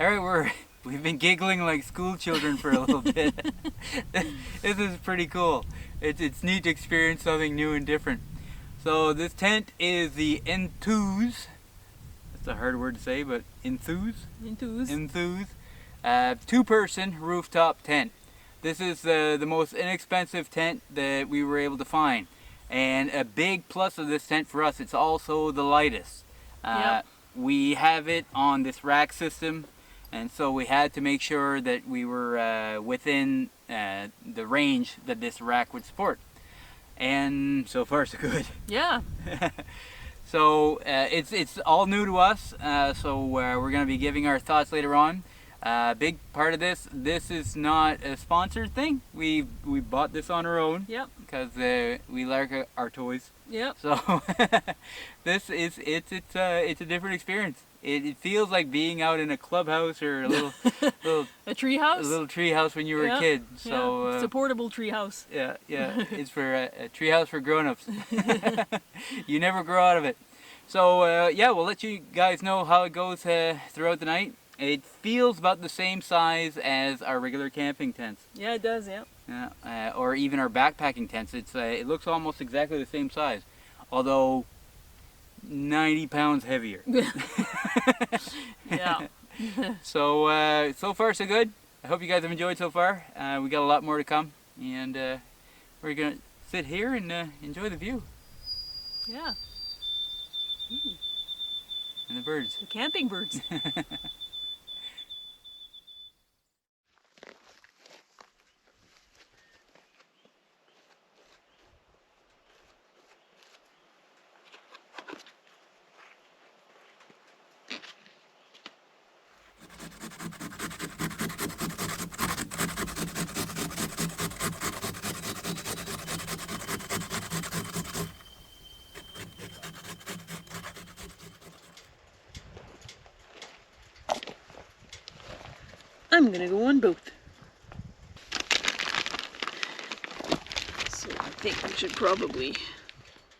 Alright, we've been giggling like school children for a little bit. This is pretty cool. It's neat to experience something new and different. So this tent is the Enthuze. That's a hard word to say, but Enthuze? Enthuze. 2-person rooftop tent. This is the most inexpensive tent that we were able to find. And a big plus of this tent for us, it's also the lightest. Yep. We have it on this rack system, and so we had to make sure that we were within the range that this rack would support. And so far so good. Yeah. So it's all new to us, so we're going to be giving our thoughts later on. Big part of this is not a sponsored thing. We bought this on our own. Yep. Because we like our toys. Yep. So it's a different experience. It feels like being out in a clubhouse or a little a tree house. A little tree house when you were a kid. So it's a portable tree house. Yeah. It's for a tree house for grown-ups. You never grow out of it. So yeah, we'll let you guys know how it goes throughout the night. It feels about the same size as our regular camping tents. Yeah, it does. Yeah. Yeah, or even our backpacking tents. It looks almost exactly the same size, although 90 pounds heavier. Yeah. So so far so good. I hope you guys have enjoyed so far. We got a lot more to come, and we're gonna sit here and enjoy the view. Yeah. And the birds. The camping birds. I'm gonna go on both. So I think we should probably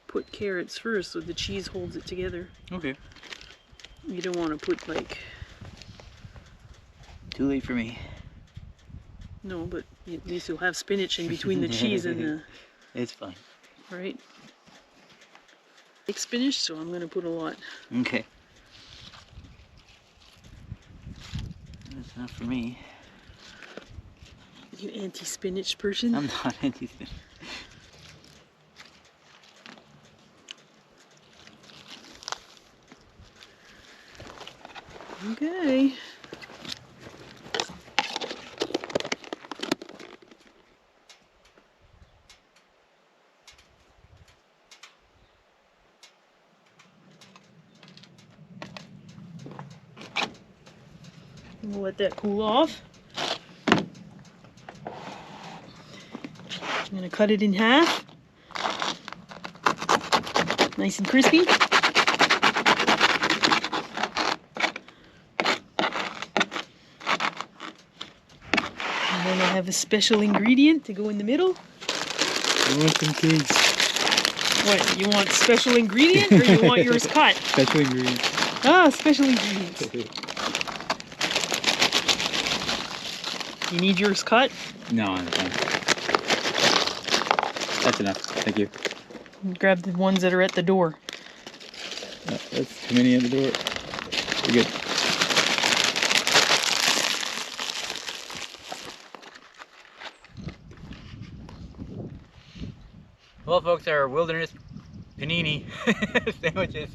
put carrots first so the cheese holds it together. Okay. You don't want to put like... Too late for me. No, but at least you'll have spinach in between the cheese and the... It's fine. Right? Like spinach, so I'm gonna put a lot. Okay. That's not for me. You anti-spinach person? I'm not anti-spinach. Okay. We'll let that cool off. I'm gonna cut it in half. Nice and crispy. And then I have a special ingredient to go in the middle. I want some cakes. What, you want special ingredient or you want yours cut? Special ingredient. Ah, special ingredients. You need yours cut? No, I'm fine. That's enough. Thank you. Grab the ones that are at the door. No, that's too many at the door. We're good. Well, folks, our wilderness panini sandwich is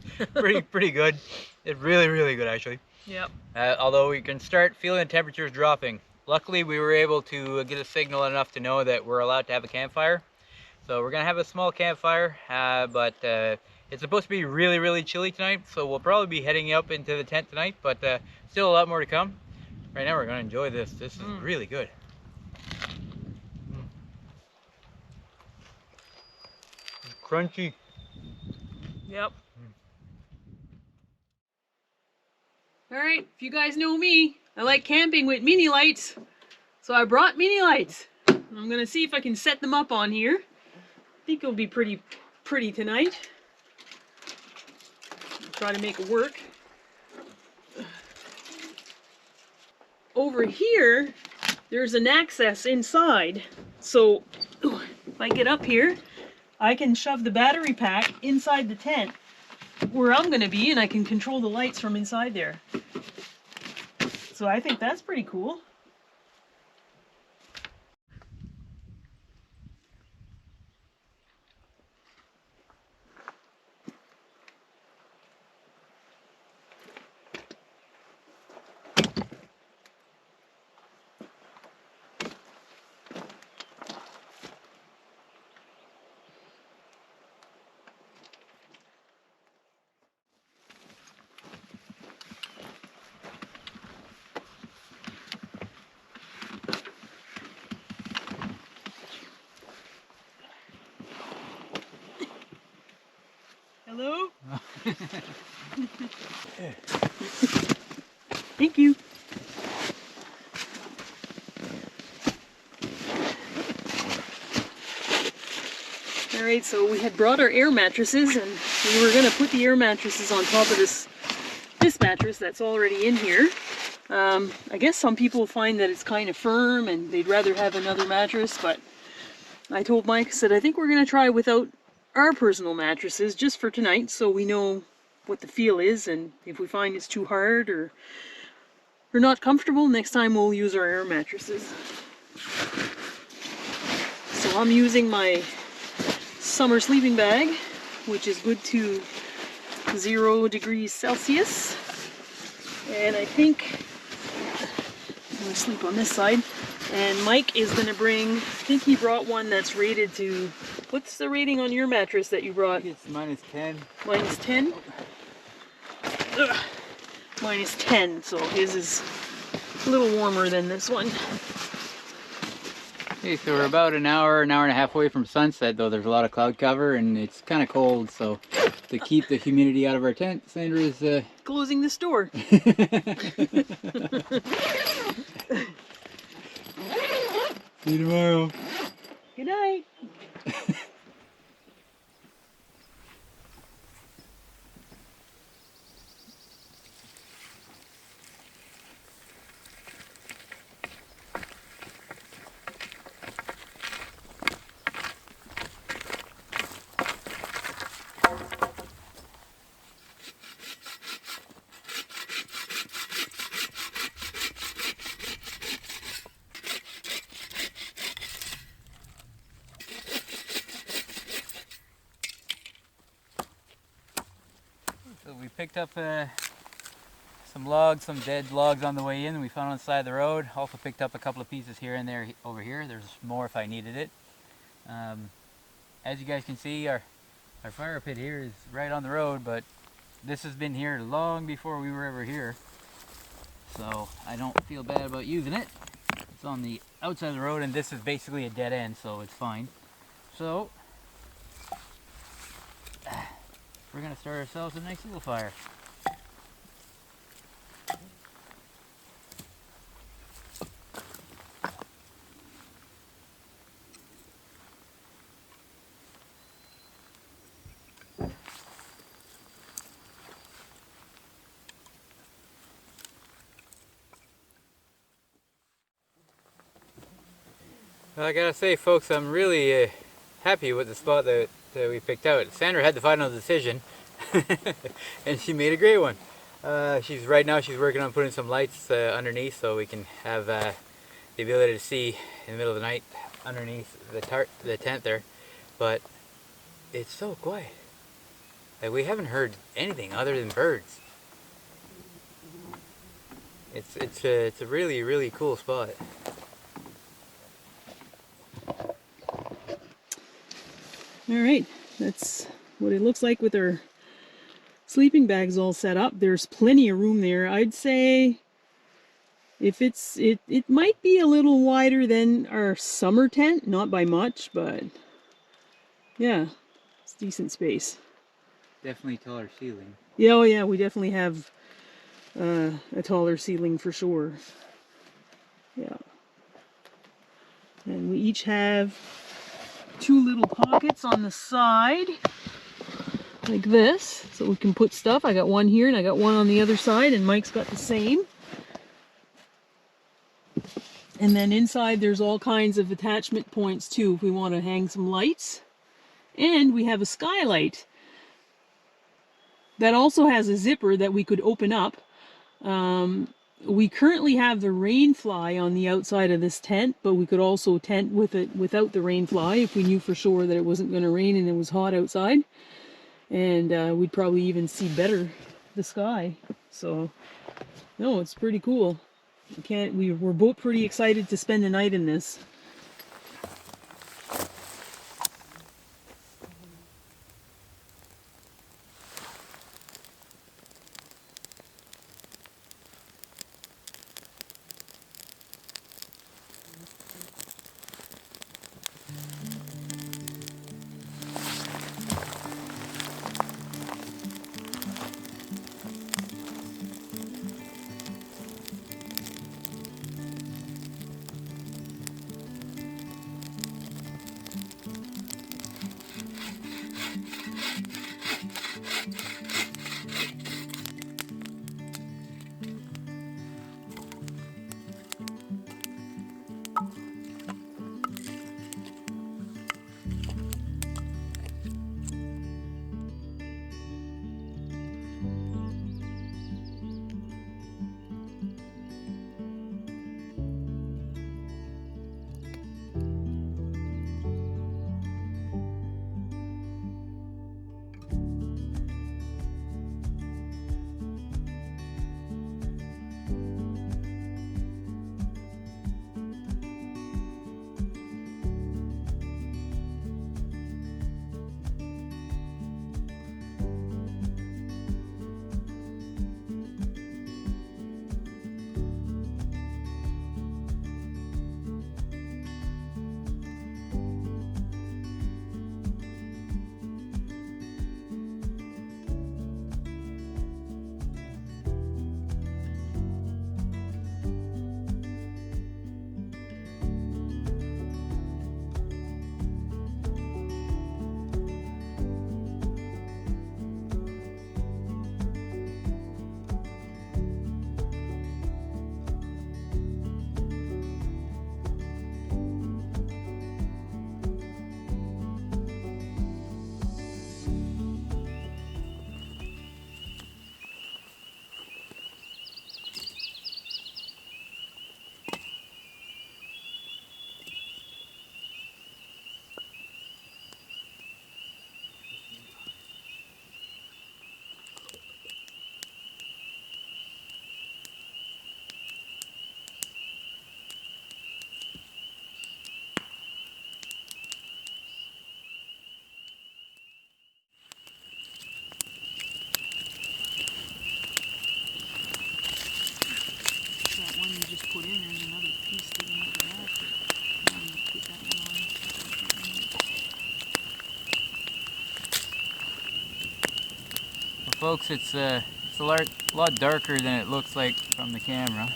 pretty good. It's really good, actually. Yep. Although we can start feeling the temperatures dropping. Luckily, we were able to get a signal enough to know that we're allowed to have a campfire. So we're gonna have a small campfire, but it's supposed to be really chilly tonight. So we'll probably be heading up into the tent tonight, but still a lot more to come. Right now, we're gonna enjoy this. This is really good. It's crunchy. Yep. Alright, if you guys know me, I like camping with mini lights. So I brought mini lights. I'm gonna see if I can set them up on here. I think it'll be pretty tonight. I'll try to make it work. over here, there's an access inside. So if I get up here, I can shove the battery pack inside the tent where I'm going to be, and I can control the lights from inside there. So I think that's pretty cool. Hello? Thank you. Alright, so we had brought our air mattresses, and we were going to put the air mattresses on top of this mattress that's already in here. I guess some people find that it's kind of firm and they'd rather have another mattress, but I told Mike, I said, I think we're going to try without our personal mattresses just for tonight, so we know what the feel is, and if we find it's too hard or not comfortable, next time we'll use our air mattresses. So I'm using my summer sleeping bag, which is good to 0 degrees Celsius, and I think I'm going to sleep on this side, and Mike is going to bring, I think he brought one that's rated to, what's the rating on your mattress that you brought? I think it's -10. -10? Ugh. -10, so his is a little warmer than this one. Okay, so we're about an hour and a half away from sunset, though there's a lot of cloud cover and it's kind of cold, so to keep the humidity out of our tent, Sandra is closing this door. See you tomorrow. Good night. So we picked up some logs, some dead logs on the way in we found on the side of the road. Also picked up a couple of pieces here and there over here. There's more if I needed it. As you guys can see, our fire pit here is right on the road, but this has been here long before we were ever here. So I don't feel bad about using it. It's on the outside of the road, and this is basically a dead end, so it's fine. So we're gonna start ourselves a nice little fire. Well, I gotta say, folks, I'm really happy with the spot that we picked out. Sandra had the final decision, and she made a great one. Right now she's working on putting some lights underneath so we can have the ability to see in the middle of the night underneath the tent there. But it's so quiet. Like, we haven't heard anything other than birds. It's a really, really cool spot. Alright, that's what it looks like with our sleeping bags all set up. There's plenty of room there. I'd say if it might be a little wider than our summer tent, not by much, but yeah, it's decent space. Definitely taller ceiling. Yeah, oh yeah, we definitely have a taller ceiling for sure. Yeah. And we each have 2 little pockets on the side, like this, so we can put stuff. I got one here and I got one on the other side, and Mike's got the same. And then inside there's all kinds of attachment points too if we want to hang some lights. And we have a skylight that also has a zipper that we could open up. We currently have the rain fly on the outside of this tent, but we could also tent with it without the rain fly if we knew for sure that it wasn't going to rain and it was hot outside. And we'd probably even see better the sky. So, no, it's pretty cool. We're both pretty excited to spend the night in this. Folks, it's a lot darker than it looks like from the camera.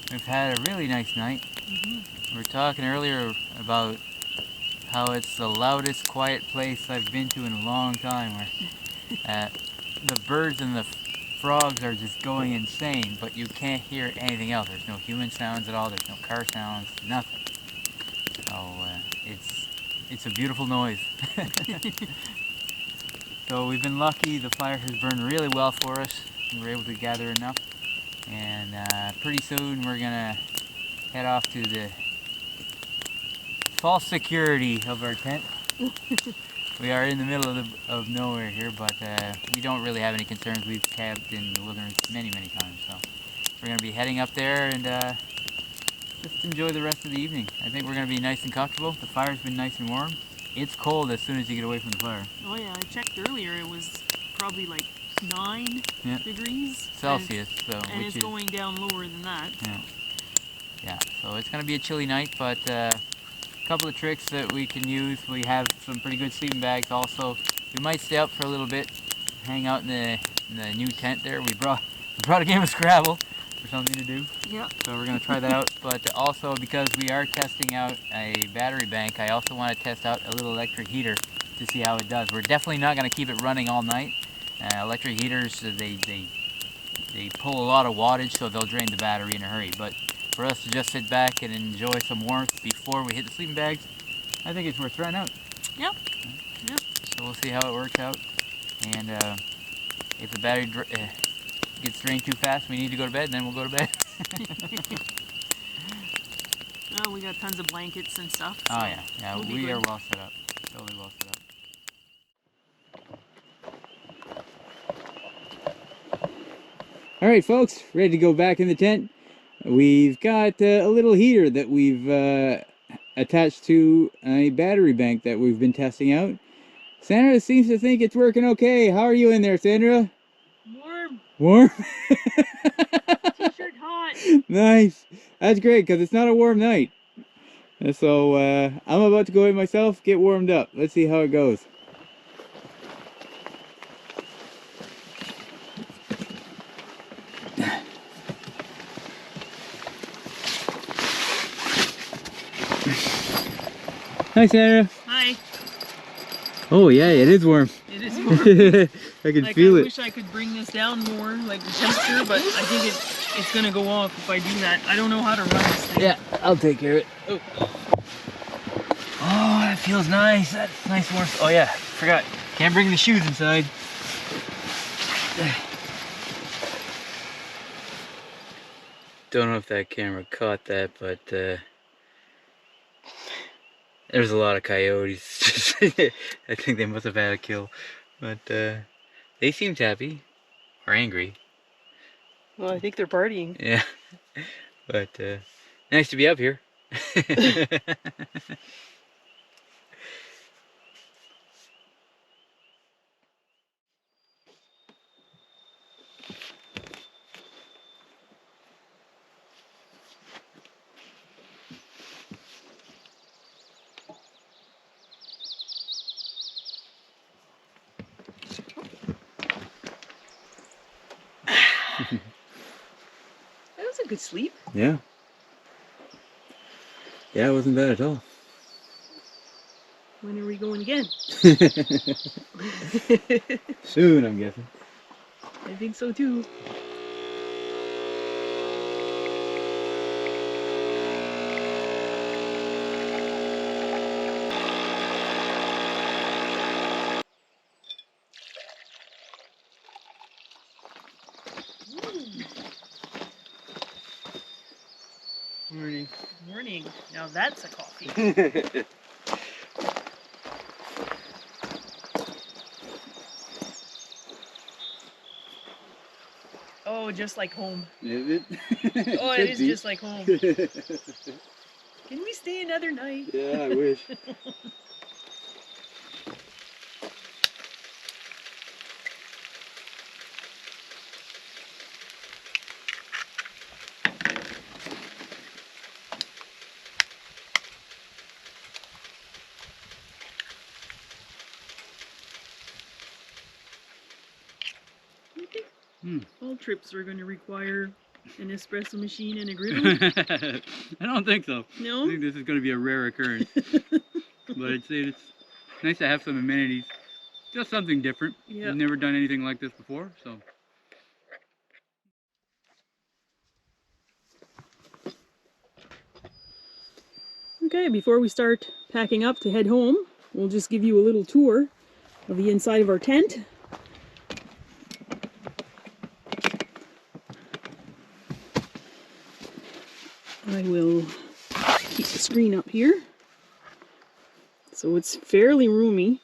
We've had a really nice night. We were talking earlier about how it's the loudest quiet place I've been to in a long time, where the birds and the frogs are just going insane, but you can't hear anything else. There's no human sounds at all, there's no car sounds, nothing. So it's a beautiful noise. So we've been lucky, the fire has burned really well for us. We were able to gather enough, and pretty soon we're gonna head off to the false security of our tent. We are in the middle of nowhere here, but we don't really have any concerns. We've camped in the wilderness many times, so we're gonna be heading up there and just enjoy the rest of the evening. I think we're gonna be nice and comfortable. The fire's been nice and warm. It's cold as soon as you get away from the fire. Oh yeah, I checked earlier. It was probably like 9 degrees Celsius, and it's going down lower than that. Yeah. So it's gonna be a chilly night, but a couple of tricks that we can use. We have some pretty good sleeping bags. Also, we might stay up for a little bit, hang out in the new tent there. We brought a game of Scrabble for something to do. Yeah. So we're gonna try that out. But also, because we are testing out a battery bank, I also want to test out a little electric heater to see how it does. We're definitely not gonna keep it running all night. Electric heaters, they pull a lot of wattage, so they'll drain the battery in a hurry. But for us to just sit back and enjoy some warmth before we hit the sleeping bags, I think it's worth trying out. Yep. Yep. So we'll see how it works out. And if the battery gets drained too fast, we need to go to bed, then we'll go to bed. Oh, we got tons of blankets and stuff. So Oh yeah, yeah, we'll we are well set up. Totally well set up. All right, folks, ready to go back in the tent. We've got a little heater that we've attached to a battery bank that we've been testing out. Sandra seems to think it's working okay. How are you in there, Sandra? Warm. Warm? T-shirt hot. Nice. That's great because it's not a warm night. And so I'm about to go in myself, get warmed up. Let's see how it goes. Hi, Sandra. Hi. Oh yeah, it is warm. It is warm. I can Like, feel I it. wish I could bring this down more, like the temperature, but I think it's gonna go off if I do that. I don't know how to run this thing. Yeah, I'll take care of it. Oh, oh, that feels nice. That's nice warmth. Oh yeah, forgot. Can't bring the shoes inside. Don't know if that camera caught that, but there's a lot of coyotes. I think they must have had a kill, but they seemed happy or angry. Well, I think they're partying. Yeah, but nice to be up here. That was a good sleep. Yeah. Yeah, it wasn't bad at all. When are we going again? Soon, I'm guessing. I think so too. Morning. Morning. Now that's a coffee. Oh, just like home. Is it? Oh, it is just like home. Can we stay another night? Yeah, I wish. All trips are going to require an espresso machine and a griddle. I don't think so. No? I think this is going to be a rare occurrence. But it's nice to have some amenities. Just something different. Yep. We've never done anything like this before, so. Okay, before we start packing up to head home, we'll just give you a little tour of the inside of our tent. I will keep the screen up here. So it's fairly roomy,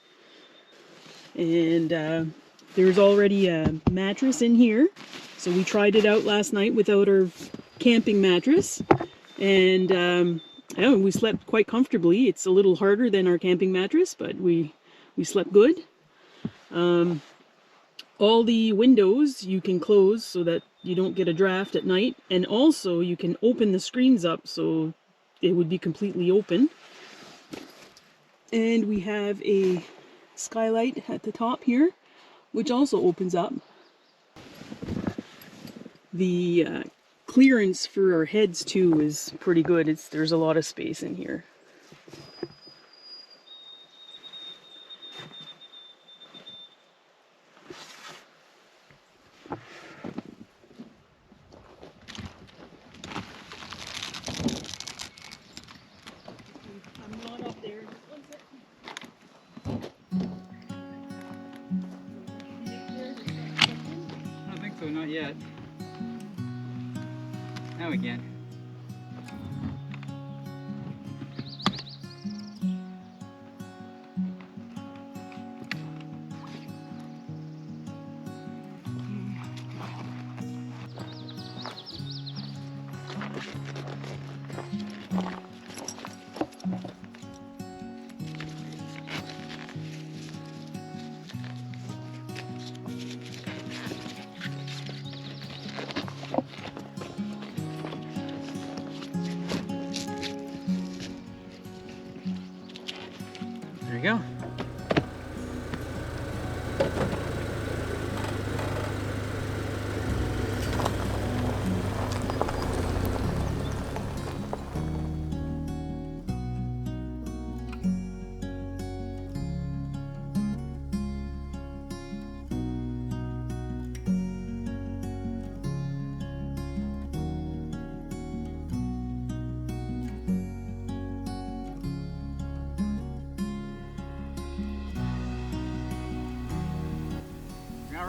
and there's already a mattress in here. So we tried it out last night without our camping mattress, and yeah, we slept quite comfortably. It's a little harder than our camping mattress, but we slept good. All the windows you can close so that you don't get a draft at night, and also you can open the screens up so it would be completely open. And we have a skylight at the top here, which also opens up. The clearance for our heads too is pretty good. There's a lot of space in here. Not yet. Now we can. There you go.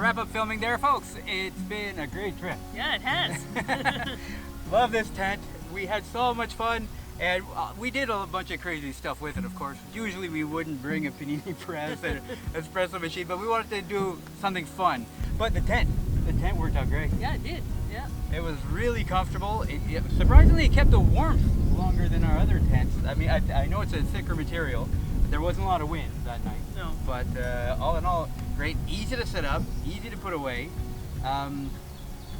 Wrap up filming there, folks. It's been a great trip. Yeah, it has. Love this tent. We had so much fun, and we did a bunch of crazy stuff with it, of course. Usually we wouldn't bring a panini press and an espresso machine, but we wanted to do something fun. But the tent worked out great. Yeah, it did. Yeah. It was really comfortable. Surprisingly, it kept the warmth longer than our other tents. I mean, I know it's a thicker material, but there wasn't a lot of wind that night. No. But all in all, great, easy to set up, easy to put away.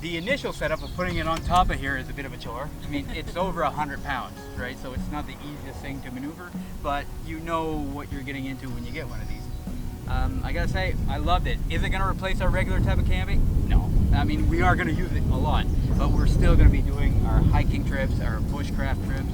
The initial setup of putting it on top of here is a bit of a chore. I mean, it's over 100 pounds, right? So it's not the easiest thing to maneuver, but you know what you're getting into when you get one of these. I gotta say, I loved it. Is it gonna replace our regular type of camping? No. I mean, we are gonna use it a lot, but we're still gonna be doing our hiking trips, our bushcraft trips,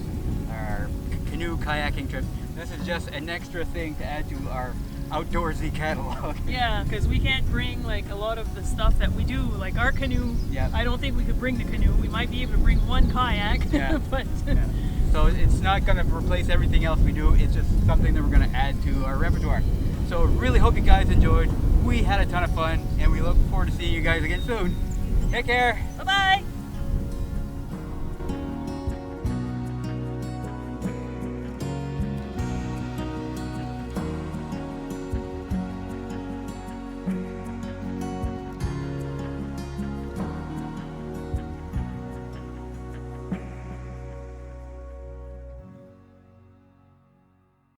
our canoe kayaking trips. This is just an extra thing to add to our outdoorsy catalog. Yeah, because we can't bring like a lot of the stuff that we do, like our canoe. Yeah. I don't think we could bring the canoe. We might be able to bring one kayak, Yeah. but Yeah. So it's not going to replace everything else we do. It's just something that we're going to add to our repertoire. So really hope you guys enjoyed. We had a ton of fun, and we look forward to seeing you guys again soon. Take care. Bye-bye.